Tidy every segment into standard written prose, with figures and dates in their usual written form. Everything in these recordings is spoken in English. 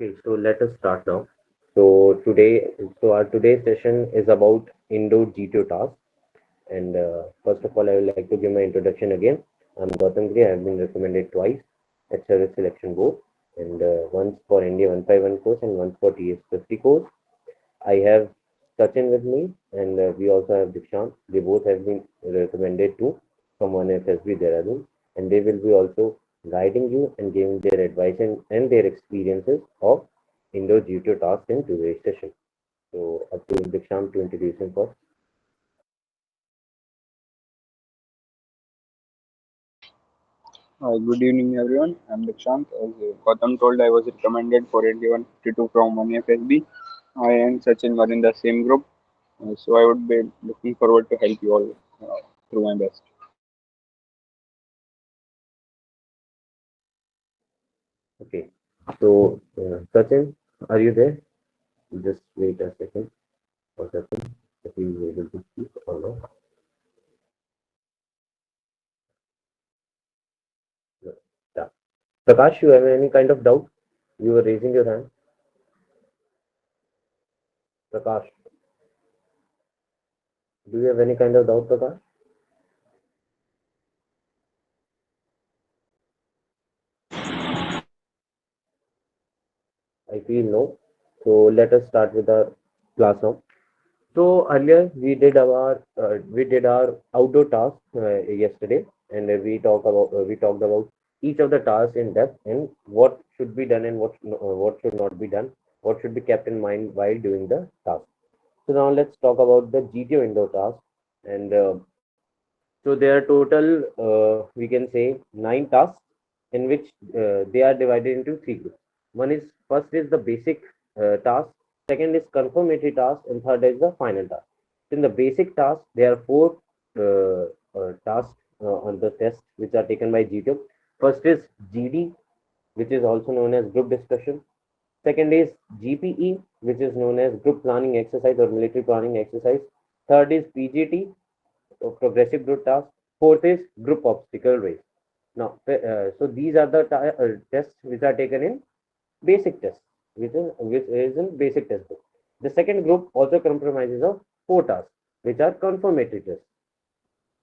Okay, so let us start now. So today, so our today's session is about indoor GTO tasks. And first of all, I would like to give my introduction again. I'm Gautam Giri. I have been recommended twice at Service Selection Board, and once for India 151 course and once for TS 50 course. I have Sachin with me, and we also have Dikshant. They both have been recommended to from one FSB Dehradun, and they will be also guiding you and giving their advice and their experiences of indoor GTO tasks in today's session. So, up to Dikshant to introduce him first. Good evening, everyone. I'm Dikshant. As Gautam told, I was recommended for 8152 from 1FSB. I and Sachin were in the same group, so I would be looking forward to help you all through my best. Okay. So, Sachin, are you there? Just wait a second for Sachin if he is able to speak or not. No. Yeah. Prakash, you have any kind of doubt? You were raising your hand. Prakash, do you have any kind of doubt, Prakash? I feel no. So let us start with our class now. So earlier we did our outdoor tasks yesterday, and we talked about each of the tasks in depth and what should be done and what should not be done, what should be kept in mind while doing the task. So now let's talk about the GTO indoor task, and so there are total we can say 9 tasks in which they are divided into 3 groups. One is first is the basic task, second is confirmatory task, and third is the final task. In the basic task, there are four tasks on the test which are taken by GTO. First is GD, which is also known as group discussion. Second is GPE, which is known as group planning exercise or military planning exercise. Third is PGT, progressive group task. Fourth is group obstacle race. Now, so these are the tests which are taken in basic tests, which is in basic test book. The second group also comprises of 4 tasks, which are confirmatory tests.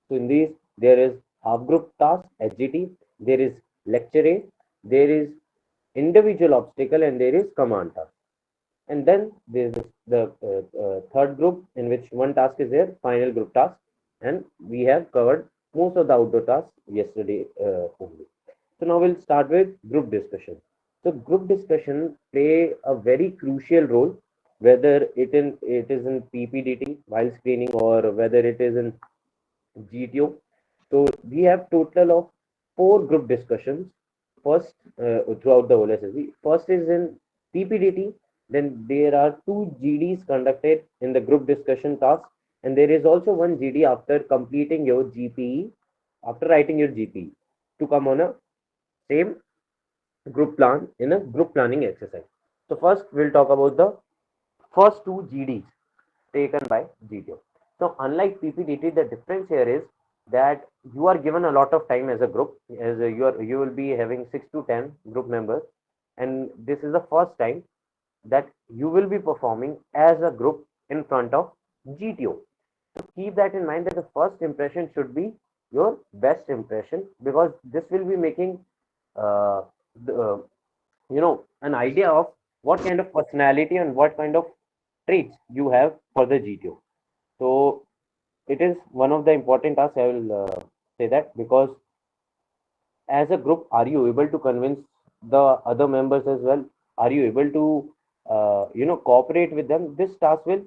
So in these, there is half group task (HGT), there is lecture A, there is individual obstacle, and there is command task. And then there is the third group in which one task is there, final group task, and we have covered most of the outdoor tasks yesterday only. So now we'll start with group discussion. So group discussion play a very crucial role, whether it is in PPDT while screening or whether it is in GTO. So we have total of 4 group discussions. First, throughout the whole SSB. First is in PPDT. Then there are 2 GDs conducted in the group discussion task, and there is also one GD after completing your GPE, after writing your GPE, to come on a same group plan in a group planning exercise. So first, we'll talk about the first 2 GDs taken by GTO. So unlike PPDT, the difference here is that you are given a lot of time as a group, as you will be having 6 to 10 group members, and this is the first time that you will be performing as a group in front of GTO. So keep that in mind that the first impression should be your best impression, because this will be making uh, the, an idea of what kind of personality and what kind of traits you have for the GTO. So it is one of the important tasks. I will say that, because as a group, are you able to convince the other members as well? Are you able to cooperate with them? This task will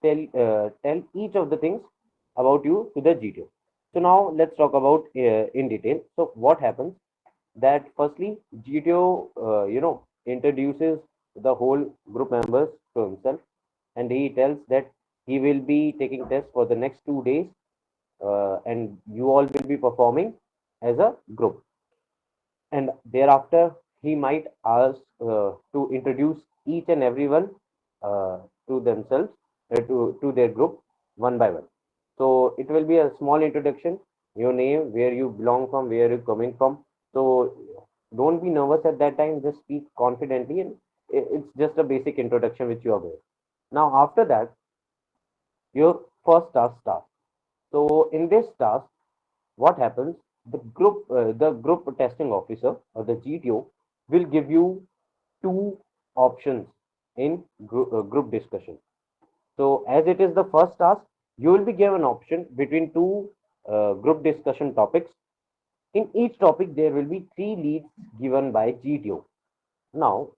tell each of the things about you to the GTO. So now let's talk about in detail. So what happens that firstly GTO introduces the whole group members to himself, and he tells that he will be taking tests for the next 2 days, and you all will be performing as a group. And thereafter, he might ask to introduce each and everyone to themselves, to their group one by one. So it will be a small introduction, your name, where you belong from, where you're coming from. So don't be nervous at that time, just speak confidently. And it's just a basic introduction which you are going. Now after that, your first task starts. So in this task, what happens? The group testing officer or the GTO will give you two options in group discussion. So as it is the first task, you will be given option between two group discussion topics. In each topic, there will be three leads given by GTO. Now,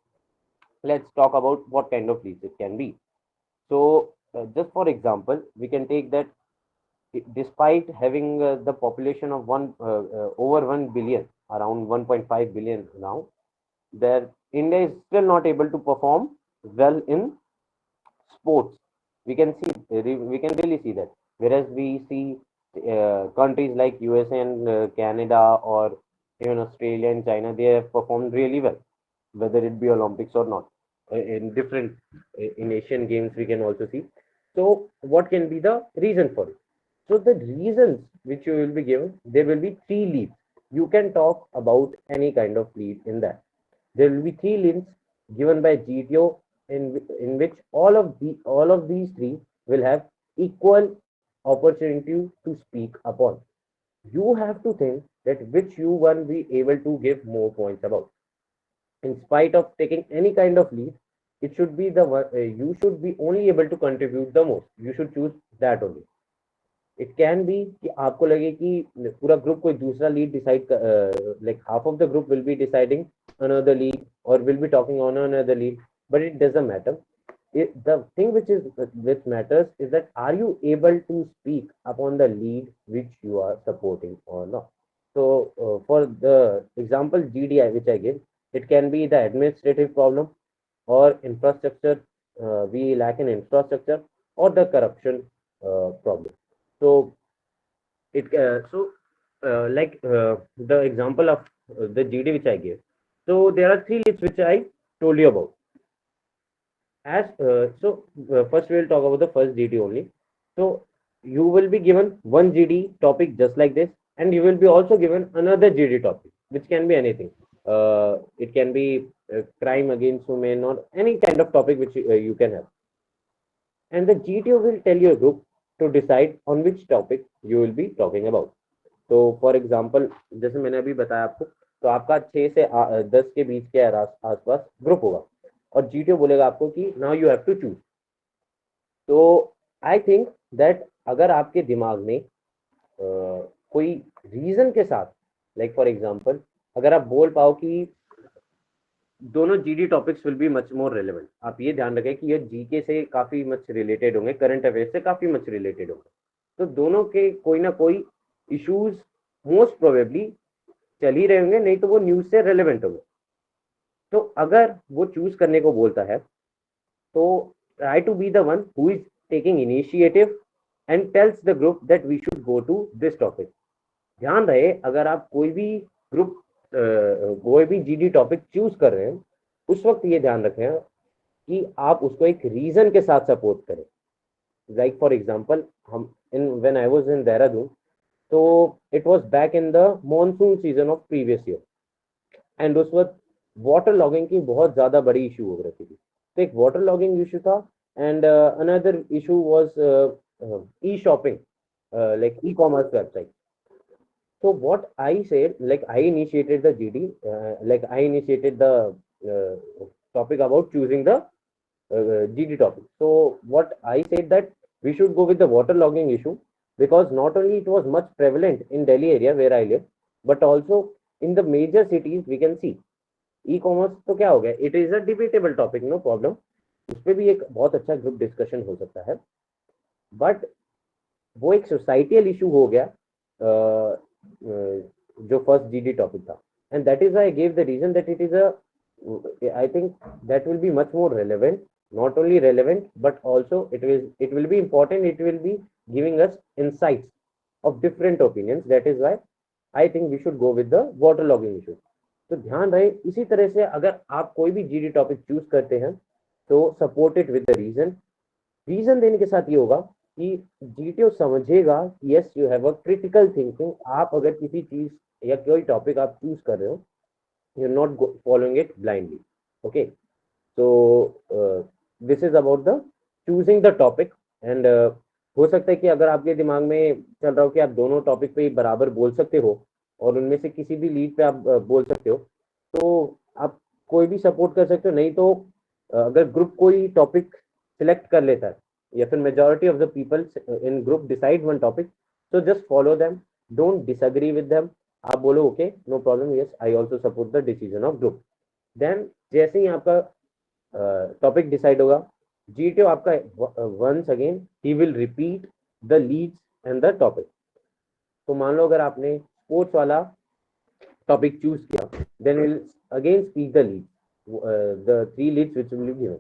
let's talk about what kind of leads it can be. So, just for example, we can take that despite having the population of over 1 billion, around 1.5 billion now, there India is still not able to perform well in sports. We can really see that. Whereas we see countries like USA and Canada or even Australia and China, they have performed really well, whether it be Olympics or not. In different in Asian games, we can also see. So, what can be the reason for it? So, the reasons which you will be given, there will be three leads. You can talk about any kind of lead in that. There will be three links given by GTO in which all of these three will have equal opportunity to speak upon. You have to think that which you one be able to give more points about. In spite of taking any kind of lead, it should be the one you should be only able to contribute the most. You should choose that only. It can B कि आपको लगे कि पूरा group कोई दूसरा lead decide like half of the group will be deciding another lead or will be talking on another lead, but it doesn't matter. The thing which matters is that are you able to speak upon the lead which you are supporting or not. So for the example GDI which I give, it can be the administrative problem or infrastructure, we lack in infrastructure, or the corruption problem. So it like the example of the GD which I gave. So there are three lists which I told you about. As first we will talk about the first GD only. So you will be given one GD topic just like this, and you will be also given another GD topic, which can be anything. It can be crime against women or any kind of topic which you can have. And the GTO will tell your group to decide on which topic you will be talking about. तो for example जैसे मैंने अभी बताया आपको, तो आपका 6 से 10 के बीच के आसपास ग्रुप होगा और जीटीओ बोलेगा आपको कि now you have to choose. तो आई थिंक दैट अगर आपके दिमाग में कोई रीजन के साथ, लाइक फॉर एग्जाम्पल अगर आप बोल पाओ कि दोनों GD topics will be much more relevant, आप ये ध्यान रखें कि ये जीके से काफी मच रिलेटेड होंगे, करंट अफेयर से काफी मच रिलेटेड होंगे, तो दोनों के कोई ना कोई इश्यूज मोस्ट प्रोबेबली चल ही रहे होंगे, नहीं तो वो न्यूज से रेलेवेंट होंगे. तो अगर वो चूज करने को बोलता है तो try to be the one who is taking initiative and tells the group that we should go to this topic. ध्यान रहे अगर आप कोई भी ग्रुप कोई भी जीडी टॉपिक चूज कर रहे हैं, उस वक्त ये ध्यान रखें कि आप उसको एक रीजन के साथ सपोर्ट करें. लाइक फॉर एग्जांपल हम in when I was in Dehradun, तो it was back in the monsoon season of previous year, and उस वक्त वाटर लॉगिंग की बहुत ज्यादा बड़ी इशू हो रही थी. तो एक वाटर लॉगिंग इशू था and another issue was E shopping, like e commerce website. So what I said, like I initiated the GD, like I initiated the topic about choosing the GD topic. So what I said that we should go with the water logging issue, because not only it was much prevalent in Delhi area where I live, but also in the major cities we can see. E-commerce तो क्या हो गया? It is a debatable topic, no problem. उस पर भी एक बहुत अच्छा ग्रुप डिस्कशन हो सकता है, बट वो एक सोसाइटियल इशू हो गया जो फर्स्ट जीडी टॉपिक था, and that is I gave the reason that it is I think that will be much more relevant, not only relevant but also it will be important, it will be giving us insights of different opinions. That is why I think we should go with the water logging issue. तो ध्यान रहे इसी तरह से अगर आप कोई भी जीडी टॉपिक चूज करते हैं तो support it with the reason. Reason देने के साथ ये होगा कि जीटीओ समझेगा कि yes you have a critical thinking. आप अगर किसी चीज या कोई टॉपिक आप चूज कर रहे हो, you are not following it blindly. Okay, So this is about the choosing the topic. And हो सकता है कि अगर आपके दिमाग में चल रहा हो कि आप दोनों टॉपिक पे बराबर बोल सकते हो और उनमें से किसी भी लीड पे आप बोल सकते हो, तो आप कोई भी सपोर्ट कर सकते हो। नहीं तो अगर ग्रुप कोई टॉपिक सिलेक्ट कर लेता है या फिर majority of the people in group decide one topic, तो just follow them, don't disagree with them. आप बोलो okay, no problem, yes I also support the decision of group. Then जैसे ही आपका टॉपिक डिसाइड होगा, जीटीओ आपका once again he will repeat the leads and the topic. तो मान लो अगर आपने स्पोर्ट्स वाला टॉपिक चूज किया, then will again speak the lead, the three leads which will be given.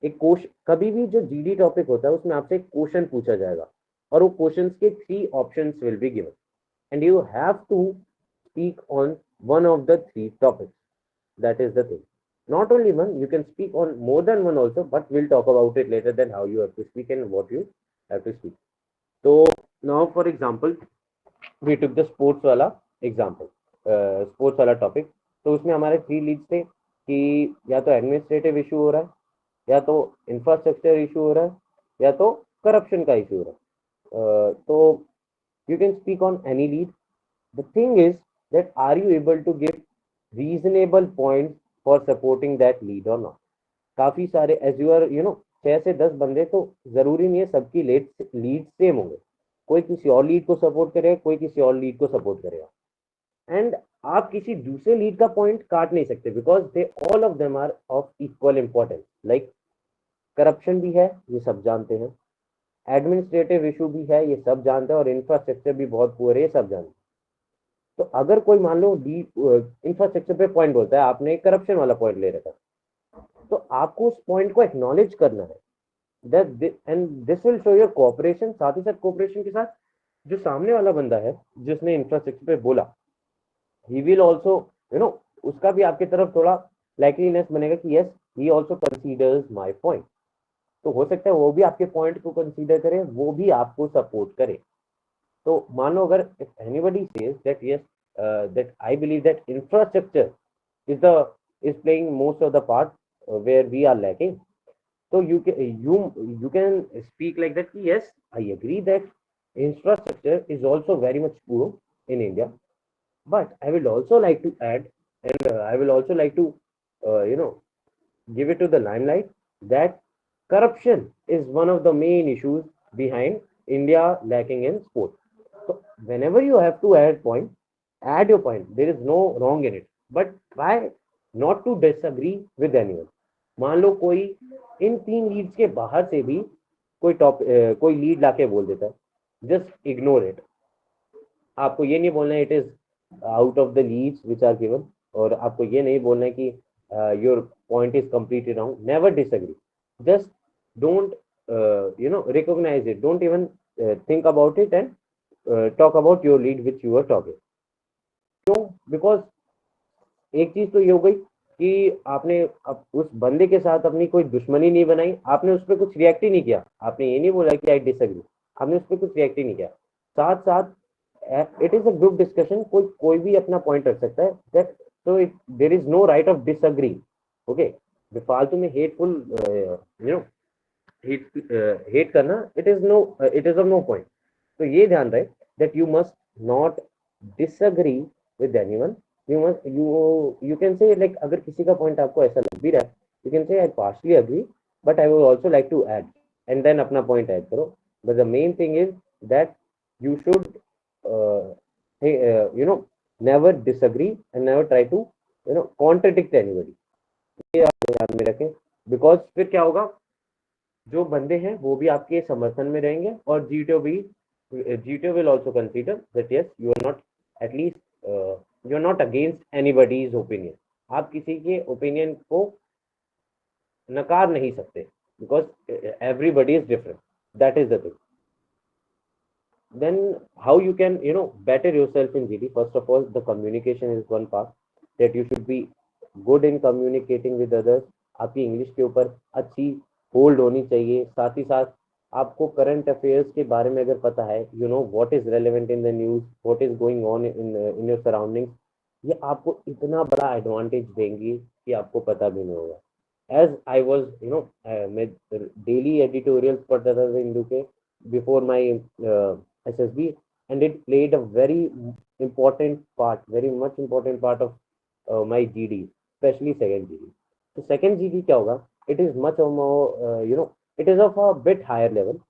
एक क्वेश्चन, कभी भी जो जीडी टॉपिक होता है उसमें आपसे एक क्वेश्चन पूछा जाएगा और वो क्वेश्चंस के three options will be given and you have to speak on one of the three topics. That is the thing. Not only one, you can speak on more than one also, but we'll talk about it later, then how you have to speak and what you have to speak. So now for example, we took the sports वाला example, sports वाला topic। तो उसमें हमारे three Leeds थे कि या तो administrative issue हो रहा है, या तो इंफ्रास्ट्रक्चर इशू हो रहा है, या तो करप्शन का इशू हो रहा है। तो you can speak on any lead. The thing is that are you able to give reasonable points for supporting that lead or not? काफी सारे एज यू आर 6 से 10 बंदे, तो जरूरी नहीं है सबकी लीड सेम होंगे। कोई किसी और लीड को सपोर्ट करेगा, कोई किसी और लीड को सपोर्ट करेगा, एंड आप किसी दूसरे लीड का पॉइंट काट नहीं सकते because they all of them are of equal importance. Like corruption भी है, ये सब जानते हैं, एडमिनिस्ट्रेटिव इशू भी है, ये सब जानते हैं, और इंफ्रास्ट्रक्चर भी बहुत पुअर है, ये सब जानते हैं। तो अगर कोई मान लो इंफ्रास्ट्रक्चर पे पॉइंट बोलता है, आपने करप्शन वाला पॉइंट ले रखा, तो आपको उस पॉइंट को एक्नॉलेज करना है, that and this will show your cooperation. साथ ही साथ कोऑपरेशन के साथ जो सामने वाला बंदा है जिसने इंफ्रास्ट्रक्चर पे बोला, ही विल ऑल्सो उसका भी आपकी तरफ थोड़ा लाइकलीनेस बनेगा कि yes he also considers my point. तो हो सकता है वो भी आपके पॉइंट को कंसीडर करे, वो भी आपको सपोर्ट करे। तो मान लो अगर if anybody says that yes, that I believe that infrastructure is playing most of the part where we are lacking, so you can speak like that कि yes I agree that infrastructure is also very much poor in India, but I will also like to add, and I will also like to give it to the limelight that corruption is one of the main issues behind India lacking in sports. So whenever you have to add your point. There is no wrong in it, but try not to disagree with anyone. मान लो कोई इन तीन Leeds के बाहर से भी कोई lead लाके बोल देता है, जस्ट इग्नोर इट। आपको ये नहीं बोलना है it is out of the leads which are given, और आपको ये नहीं बोलना है कि your point is completely wrong. Never disagree, just don't recognize it, don't even think about it and talk about your lead which you are talking। क्यों? Because एक चीज तो ये हो गई कि आपने उस बंदे के साथ अपनी कोई दुश्मनी नहीं बनाई, आपने उस पर कुछ रिएक्ट ही नहीं किया, आपने ये नहीं बोला कि आई डिसएग्री, आपने उस पर कुछ रिएक्ट ही नहीं किया। साथ साथ it is a group discussion, कोई भी अपना पॉइंट रख सकता है, that so there is no right of disagree. Okay, फालतू में हेटफुल हेट करना, it is of no point. तो ये ध्यान रहे that you must not disagree with anyone। You can say like अगर किसी का पॉइंट आपको ऐसा लग भी रहा है, you can say I partially agree but I would also like to add, and then अपना पॉइंट ऐड करो। but the main thing is that you should never disagree and never try to contradict anybody। ये आप ध्यान में रखें, because फिर क्या होगा, जो बंदे हैं वो भी आपके समर्थन में रहेंगे, और GTO will also consider that yes you are not at least you are not against anybody's opinion. आप किसी के ओपिनियन को नकार नहीं सकते, because everybody is different, that is the thing. then how you can better yourself in GD? First of all, the communication is one part, that you should be good in communicating with others। आपकी English के ऊपर अच्छी hold होनी चाहिए। साथ ही साथ आपको current affairs के बारे में अगर पता है, what is relevant in the news, what is going on in your surroundings, ये आपको इतना बड़ा एडवांटेज देंगी कि आपको पता भी नहीं होगा। as I was, मैं daily editorials पढ़ता था हिंदू के before my SSB, and it played a very important part, very much important part of my GD, especially second GD. So second GD क्या होगा? It is much more, it is of a bit higher level.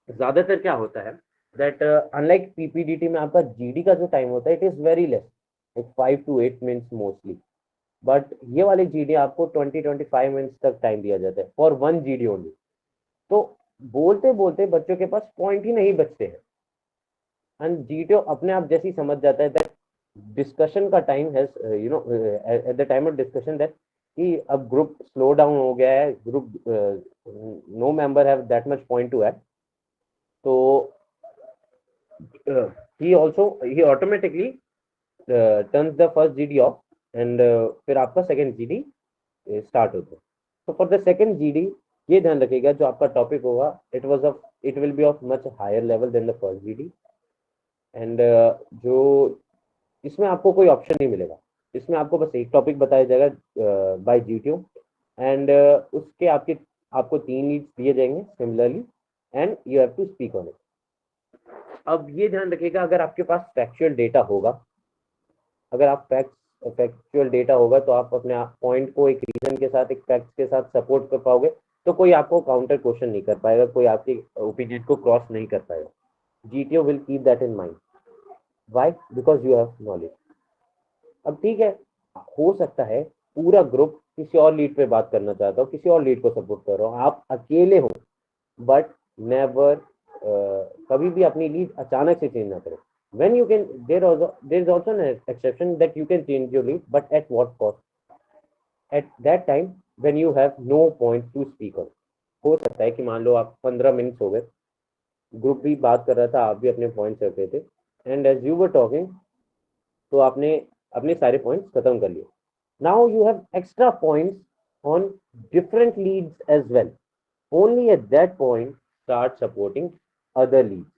ज्यादातर क्या होता है that unlike PPDT में आपका GD का जो टाइम होता है, it is very less, like 5 to 8 minutes mostly. But ये वाले जीडी आपको 20-25 मिनट्स तक टाइम दिया जाता है फॉर वन जीडी ओनली। तो बोलते बोलते बच्चों के पास पॉइंट ही नहीं बचते हैं, एंड जीटीओ अपने आप जैसे ही समझ जाता है दैट डिस्कशन का time has, at the time of discussion that कि अब ग्रुप स्लो डाउन हो गया है, group no member have that much point to add, तो he automatically turns the first GD off, and फिर आपका सेकेंड जीडी स्टार्ट होता है। तो फॉर द सेकेंड जीडी ये ध्यान रखिएगा जो आपका टॉपिक होगा, it will be of much higher level than the first GD, एंड जो इसमें आपको कोई ऑप्शन नहीं मिलेगा, इसमें आपको बस एक टॉपिक बताया जाएगा बाय जीटीओ, एंड उसके आपको 3 लीड्स दिए जाएंगे similarly, and you have to speak on it. अब ये ध्यान रखिएगा अगर आपके पास फैक्चुअल डेटा होगा, अगर आप फैक्चुअल डेटा होगा तो आप अपने पॉइंट को एक रीजन के साथ, एक फैक्ट के साथ सपोर्ट कर पाओगे, तो कोई आपको काउंटर क्वेश्चन नहीं कर पाएगा, कोई आपके ओपिनियन को क्रॉस नहीं कर पाएगा। GTO will keep that in mind. Why? Because you have knowledge. अब ठीक है, हो सकता है पूरा ग्रुप किसी और लीड पे बात करना चाहता हो, किसी और लीड को सपोर्ट कर रहा हो, आप अकेले हो, बट नेवर कभी भी अपनी लीड अचानक से चेंज ना करें। when you can there is also an exception that you can change your lead, but at what cost? At that time when you have no point to speak on। हो सकता है कि मान लो आप 15 मिनट हो गए, ग्रुप भी बात कर रहा था, आप भी अपने पॉइंट्स रख रहे थे, and as you were talking तो आपने अपने सारे पॉइंट्स खत्म कर लिए। Now you have extra points on different leads as well. only at that point start supporting other leads,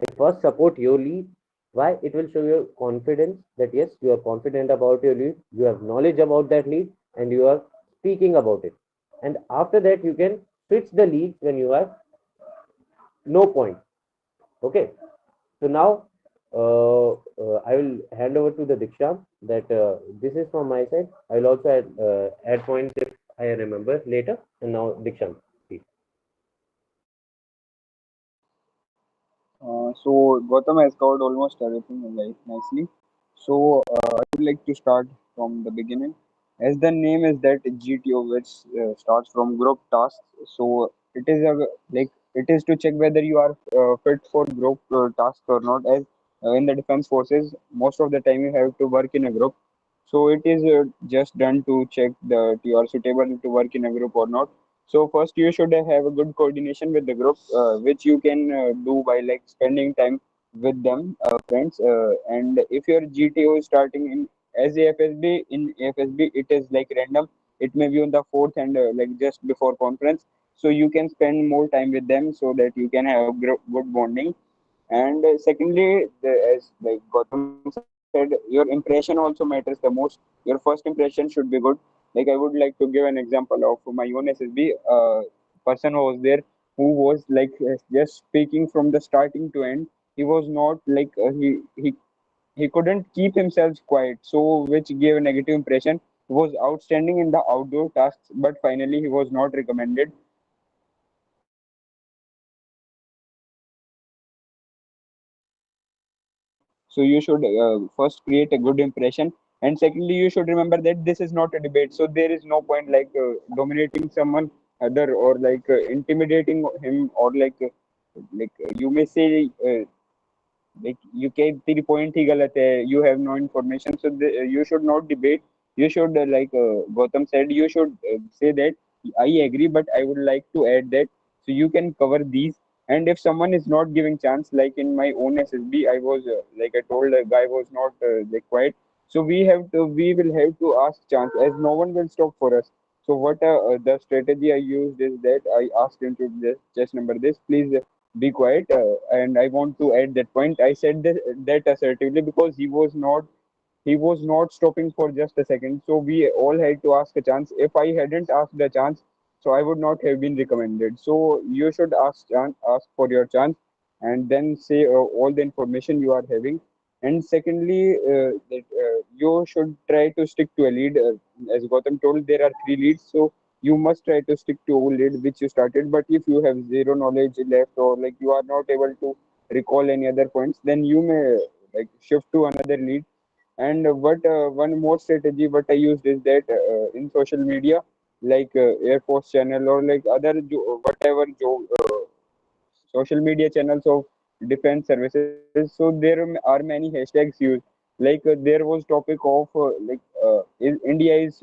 like first support your lead. Why? It will show your confidence that yes, you are confident about your lead, you have knowledge about that lead, and you are speaking about it, and after that you can switch the leads when you have no point. Okay, so now I will hand over to the Diksha that this is from my side. I will also add points if I remember later, and now Diksha, please. So Gautam has covered almost everything like nicely. So I would like to start from the beginning. As the name is that GTO, which starts from group tasks. So it is a like it is to check whether you are fit for group tasks or not. As in the defense forces, most of the time you have to work in a group. So it is just done to check that you are suitable to work in a group or not. So first you should have a good coordination with the group, which you can do by like spending time with them, friends. And if your GTO is starting in as AFSB, in AFSB it is like random. It may be on the fourth and like just before conference. So you can spend more time with them so that you can have good bonding. And secondly, as like Gautam said, your impression also matters the most. Your first impression should be good. Like I would like to give an example of my own SSB. Person who was there who was like just speaking from the starting to end. He was not like he couldn't keep himself quiet, so which gave a negative impression. He was outstanding in the outdoor tasks, but finally he was not recommended. So you should first create a good impression, and secondly you should remember that this is not a debate. So there is no point like dominating someone other or like intimidating him or like you may say like you can three point ही गलत है, you have no information, so you should not debate. You should Gautam said, you should say that I agree but I would like to add that, so you can cover these. And if someone is not giving chance, like in my own SSB, I was like I told, a guy was not like quiet, so we will have to ask chance, as no one will stop for us. So what the strategy I used is that I asked him to just number this, please be quiet, and I want to add that point. I said that assertively because he was not he was not stopping for just a second. So we all had to ask a chance. If I hadn't asked the chance, so I would not have been recommended. So you should ask for your chance, and then say all the information you are having. And secondly, that you should try to stick to a lead. As Gautam told, there are three leads, so you must try to stick to a lead which you started. But if you have zero knowledge left, or like you are not able to recall any other points, then you may like shift to another lead. And what one more strategy what I used is that in social media, like Air Force channel or like other whatever social media channels of defense services. So there are many hashtags used. Like there was topic of India is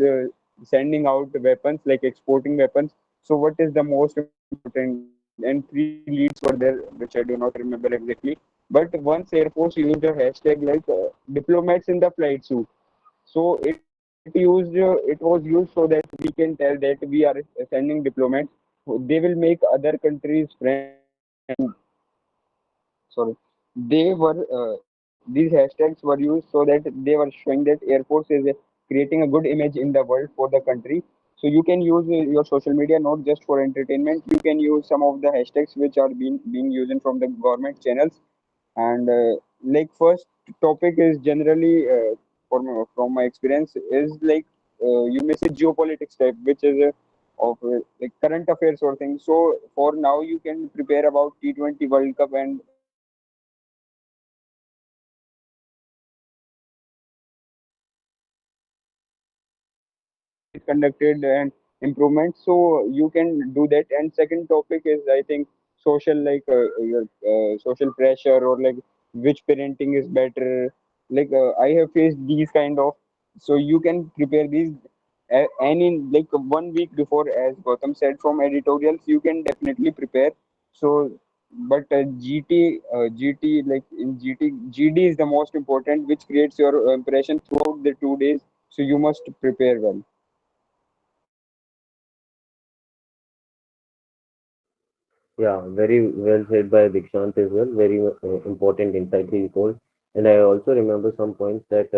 sending out weapons, like exporting weapons. So what is the most important? And three leads were there, which I do not remember exactly. But once Air Force used a hashtag like diplomats in the flight suit. So it was used so that we can tell that we are sending diplomats. They will make other countries friends, and sorry, these hashtags were used so that they were showing that Air Force is creating a good image in the world for the country. So you can use your social media not just for entertainment. You can use some of the hashtags which are being used from the government channels. And like first topic is generally from my experience is like you may say geopolitics type, which is of like current affairs or things. So for now you can prepare about T20 World Cup and conducted and improvement. So you can do that. And second topic is I think social, like your social pressure, or like which parenting is better. Like I have faced these kind of. So you can prepare these and in like 1 week before, as Gautam said, from editorials you can definitely prepare. So but GT, like in GD is the most important, which creates your impression throughout the 2 days. So you must prepare well. Yeah, very well said by Dikshant as well. Very important insight he told. And I also remember some points that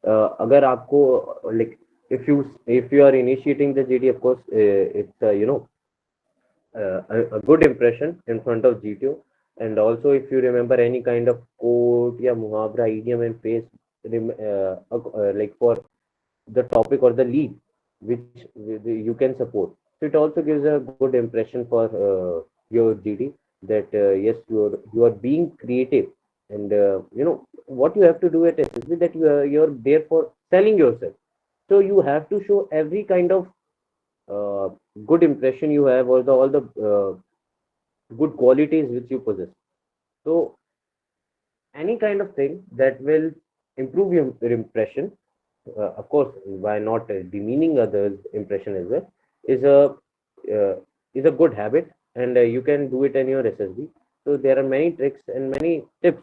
अगर आपको like if you are initiating the GD, of course, it's a good impression in front of GTO. And also, if you remember any kind of quote, yeah, muhabra, idiom, and phrase, like for the topic or the lead which you can support. So it also gives a good impression for your GD that yes, you are being creative, and what you have to do at SSB, that you're there for selling yourself. So you have to show every kind of uh, good impression you have, or the all the good qualities which you possess. So any kind of thing that will improve your impression, of course, by not demeaning others' impression as well, is uh, a good habit, and you can do it in your SSB. So there are many tricks and many tips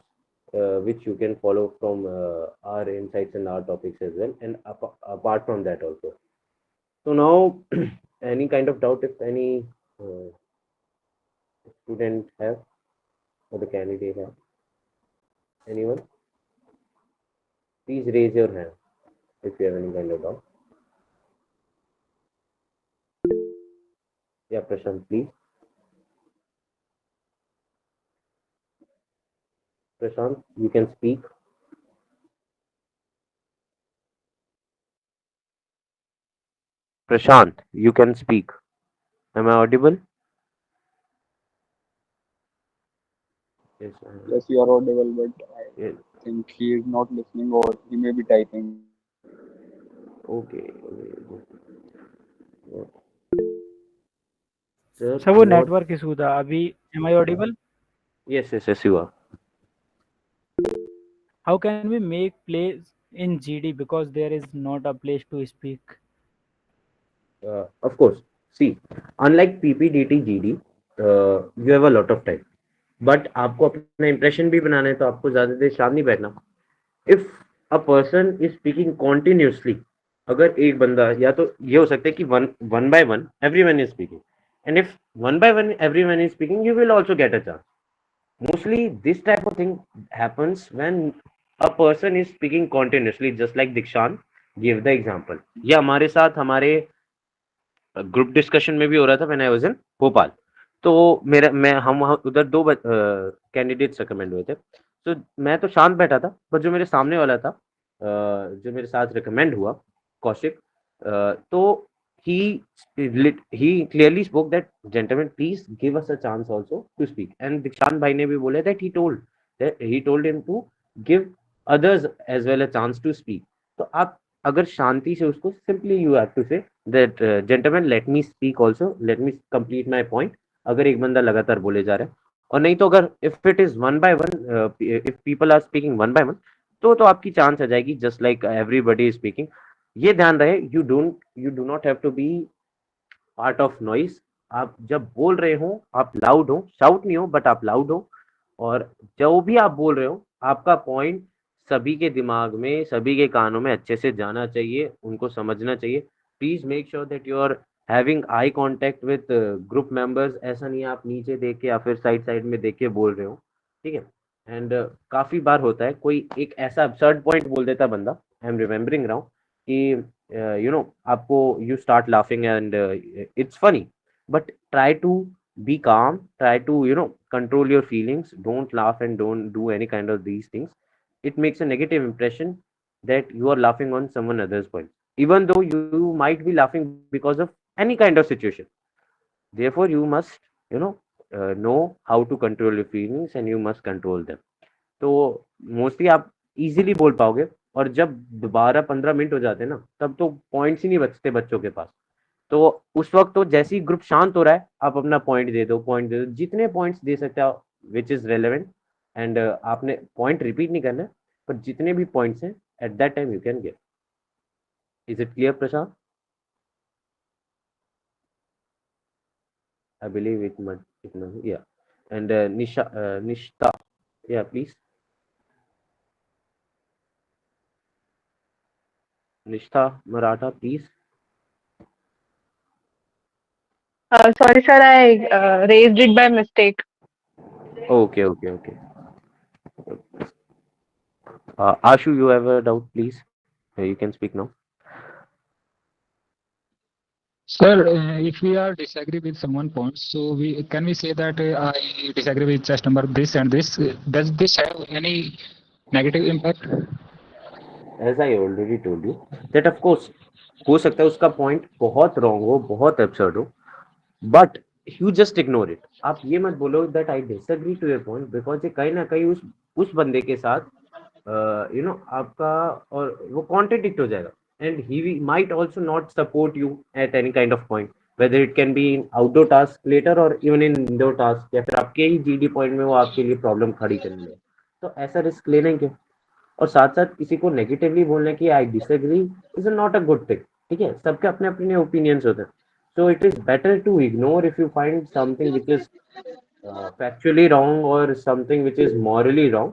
which you can follow from our insights and our topics as well, and apart from that also. So now, any kind of doubt, if any uh, student have, or the candidate have, anyone, please raise your hand if you have any kind of doubt. Yeah, Prashant, please. Prashant, you can speak. Prashant, you can speak. Am I audible? Yes. Yes, you are audible, but I Yes. think he is not listening, or he may be typing. Okay. Sir, sir वो what? Network issue था अभी. Am I audible? Yes, yes, yes, you are. How can we make place in GD because there is not a place to speak? Of course. See, unlike PPDT GD, you have a lot of time. But आपको अपना impression भी बनाना है, तो आपको ज़्यादा देर शाम नहीं बैठना. If a person is speaking continuously, अगर एक बंदा, या तो ये हो सकता है कि one by one everyone is speaking, and if one by one everyone is speaking, you will also get a chance. Mostly this type of thing happens when A person is speaking continuously just like Dikshant gave the example. ये हमारे साथ हमारे group discussion में भी हो रहा था when I was इन भोपाल। तो मेरा मैं हम वहाँ उधर दो कैंडिडेट्स रिकमेंड हुए थे। तो मैं तो शांत बैठा था, पर जो मेरे सामने वाला था, जो मेरे साथ रिकमेंड हुआ, कौशिक, तो he he clearly spoke that gentlemen please give us a chance also to speak, and Dikshant भाई ने भी बोला that he told him to give others as well a chance to speak। तो आप अगर शांति से उसको simply you have to say that gentleman let me speak also, let me complete my point. अगर एक बंदा लगातार बोले जा रहा है, और नहीं तो अगर if it is one by one, if people are speaking one by one, तो आपकी चांस आ जाएगी just like everybody is speaking. ये ध्यान रहे, you do not have to be part of noise. आप जब बोल रहे हो आप लाउड हो, शाउट नहीं हो बट आप लाउड हो, और जो भी आप बोल रहे हो आपका पॉइंट सभी के दिमाग में, सभी के कानों में अच्छे से जाना चाहिए, उनको समझना चाहिए। Please make sure that you are having eye contact with group members. ऐसा नहीं है आप नीचे देख के या फिर साइड साइड में देख के बोल रहे हो, ठीक है। एंड काफी बार होता है कोई एक ऐसा absurd पॉइंट बोल देता बंदा, आई एम रिमेम्बरिंग नाउ, कि आपको you start laughing and it's funny, but try to be calm, try to control your feelings, don't laugh and don't do any kind of these things. It makes a negative impression that you are laughing on someone other's point, even though you might be laughing because of any kind of situation. Therefore you must know how to control your feelings and you must control them. तो mostly आप easily बोल पाओगे, और जब 12-15 minute हो जाते हैं ना, तब तो पॉइंट्स ही नहीं बचते बच्चों के पास। तो उस वक्त तो जैसे ही ग्रुप शांत हो रहा है आप अपना पॉइंट दे दो, जितने पॉइंट्स दे सकते हो विच इज रेलेवेंट। एंड आपने पॉइंट रिपीट नहीं करना है, पर जितने भी पॉइंट्स हैं at that time you can get. Is it clear Prashant? I believe it या। एंड निष्ठा, या प्लीज निष्ठा Maratha please. Sorry, sir, I raised it by mistake. Okay, okay, okay. Ashu, you have a doubt, please? You can speak now. Sir, if we are disagree with someone points, so we say that I disagree with just number this and this. Does this have any negative impact? As I already told you that of course हो सकता है उसका point बहुत wrong हो, बहुत absurd हो, but you just ignore it. आप ये मत बोलो that I disagree to your point, because ये कहीं ना कहीं उस बंदे के साथ आपका और वो कॉन्ट्रडिक्ट हो जाएगा, and he might also not support you at any kind of point, whether it can be in outdoor task later और इवन इन इंडोर टास्क, या फिर आपके ही जीडी पॉइंट में वो आपके लिए प्रॉब्लम खड़ी करने लगे। तो ऐसा रिस्क लेने के, और साथ साथ किसी को नेगेटिवली बोलने की I disagree is not a good thing, ठीक है। सबके अपने अपने ओपिनियंस होते हैं, so it is better to ignore if you find something which is factually wrong or something which is morally wrong.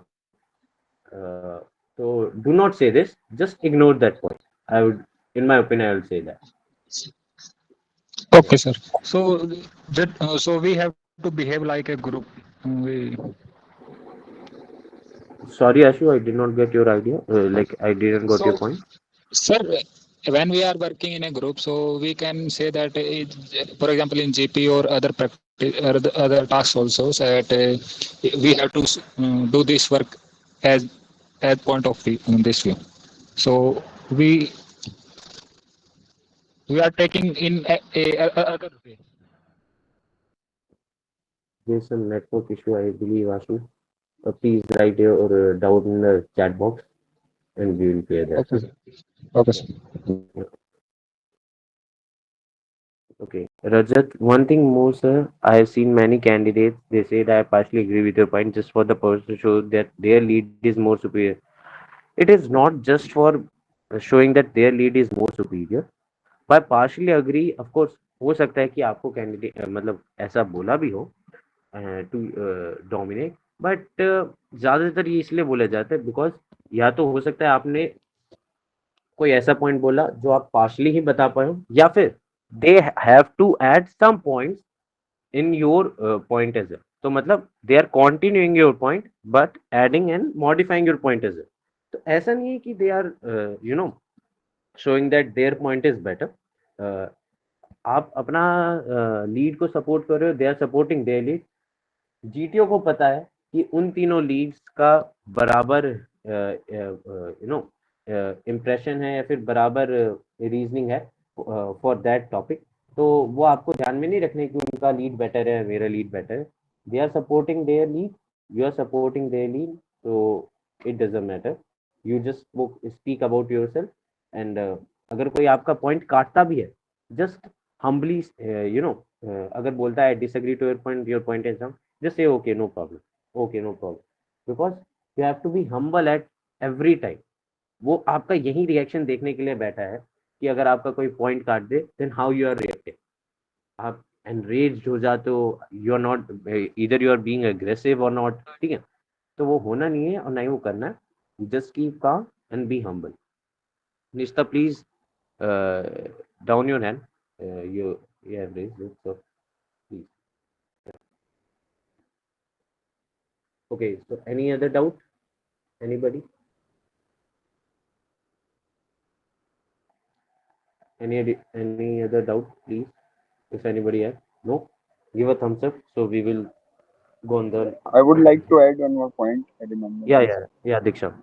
So do not say this, just ignore that point. I would, in my opinion, I would say that. Okay, sir. So so we have to behave like a group. We Sorry Ashu, I did not get your idea, like I didn't got your point. Sir, when we are working in a group, so we can say that, for example, in GP or other practice or the other tasks also, so that we have to do this work as point of view in this view. So we are taking in a other way. There's some network issue, I believe, Ashu. Please write your doubt in the chat box and we will clear that. Okay, sir. Okay, sir. Okay, Rajat, one thing more, sir. I have seen many candidates. They say that I partially agree with your point, just for the purpose to show that their lead is more superior. It is not just for showing that their lead is more superior. By partially agree, of course, हो सकता है कि आपको candidate मतलब ऐसा बोला भी हो टू डोमिनेट, बट ज्यादातर ये इसलिए बोला जाता है बिकॉज या तो हो सकता है आपने कोई ऐसा पॉइंट बोला जो आप पार्शली ही बता पाए हो, या फिर they have to add some points in your point as well. तो मतलब they are continuing your point but adding and modifying your point as well. तो ऐसा नहीं है कि they are showing that their point is better. आप अपना lead को सपोर्ट कर रहे हो, they are supporting their lead. GTO को पता है कि उन तीनों लीड्स का बराबर इम्प्रेशन है या फिर बराबर रीजनिंग है फॉर दैट टॉपिक, तो वो आपको ध्यान में नहीं रखने कि उनका लीड बेटर है, मेरा लीड बेटर है। They are supporting their lead, you are supporting their lead, तो it doesn't matter, you just speak about yourself. And अगर कोई आपका पॉइंट काटता भी है, जस्ट humbly अगर बोलता है disagree to your point is wrong, just say okay, no problem, okay, no problem, because you have to be humble at every time. वो आपका यही रिएक्शन देखने के लिए बैठा है कि अगर आपका कोई पॉइंट काट दे, then how you are reacting. आप एनरेज्ड हो जाते हो, यू आर नॉट, इधर यू आर बीइंग एग्रेसिव और नॉट, ठीक है, तो वो होना नहीं है और नहीं वो करना है। Just keep calm and be humble. Nishtha, please down your hand, you have raised it, so please. Okay, so any other doubt, anybody? Any other doubt, please, if anybody has? No, give a thumbs up, so we will go on the. I would like to add one more point. I remember. Yeah, Diksha.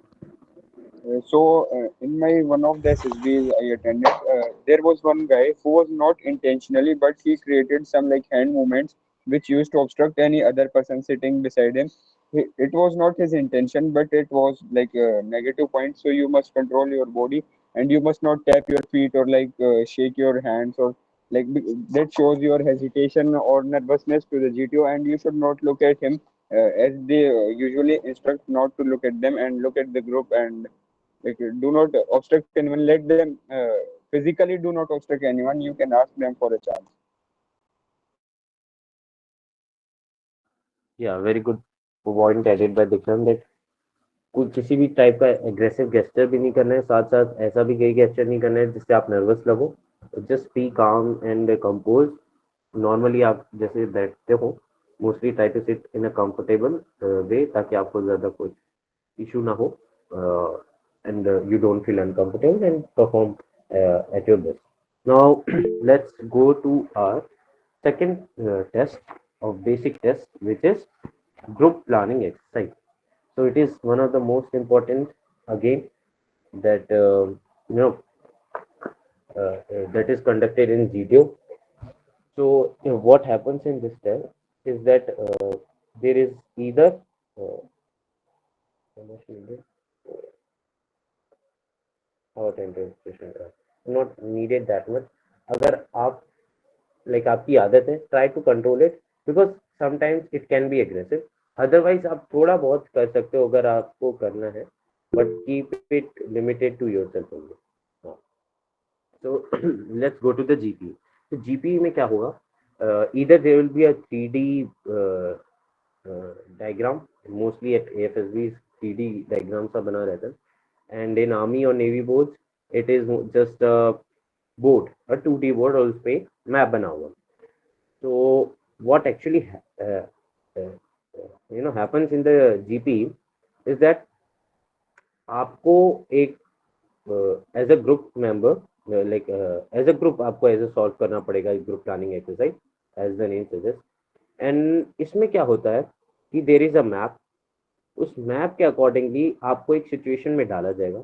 In my one of the SSBs I attended, there was one guy who was not intentionally, but he created some like hand movements which used to obstruct any other person sitting beside him. It was not his intention, but it was like a negative point. So you must control your body, and you must not tap your feet or like shake your hands or like that shows your hesitation or nervousness to the GTO, and you should not look at him as they usually instruct not to look at them and look at the group and like do not obstruct anyone, let them physically do not obstruct anyone, you can ask them for a chance. Yeah, very good point added by Diksham, that कोई किसी भी type का aggressive gesture भी नहीं करना है, साथ साथ ऐसा भी कोई गेस्चर नहीं करना है जिससे आप नर्वस लगो। Just be calm and compose. Normally आप जैसे बैठते हो, mostly try to sit in a comfortable way, ताकि आपको ज़्यादा कुछ इशू ना हो and you don't feel uncomfortable and perform at your best. Now let's go to our second test of basic test, which is group planning exercise. So it is one of the most important again that that is conducted in GTO. So what happens in this test is that there is either hot and expression not needed that much. अगर आप like आपकी आदत है, try to control it because sometimes it can be aggressive. Otherwise आप थोड़ा बहुत कर सकते हो अगर आपको करना है, but keep it limited to yourself only. हाँ. So let's go to the GP. तो GP में क्या होगा? Either there will be a 3D diagram. Mostly at AFSB 3D diagram सा बना रहता है. And in Army or Navy boards, it is just a board, a 2D board और उस पे मैप बना हुआ। So what actually happens in the GP is that आपको एक as a group member as a group आपको ऐसे solve करना पड़ेगा group planning exercise as the name suggests। and इसमें क्या होता है कि there is a map, उस मैप के अकॉर्डिंगली आपको एक सिचुएशन में डाला जाएगा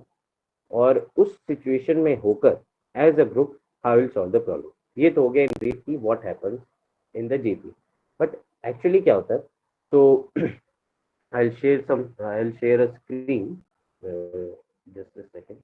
और उस सिचुएशन में होकर as a group how will solve the problem. ये तो हो गया इन ब्रीफ की what happens in the GP. But actually क्या होता है, तो I will share a screen, just a second.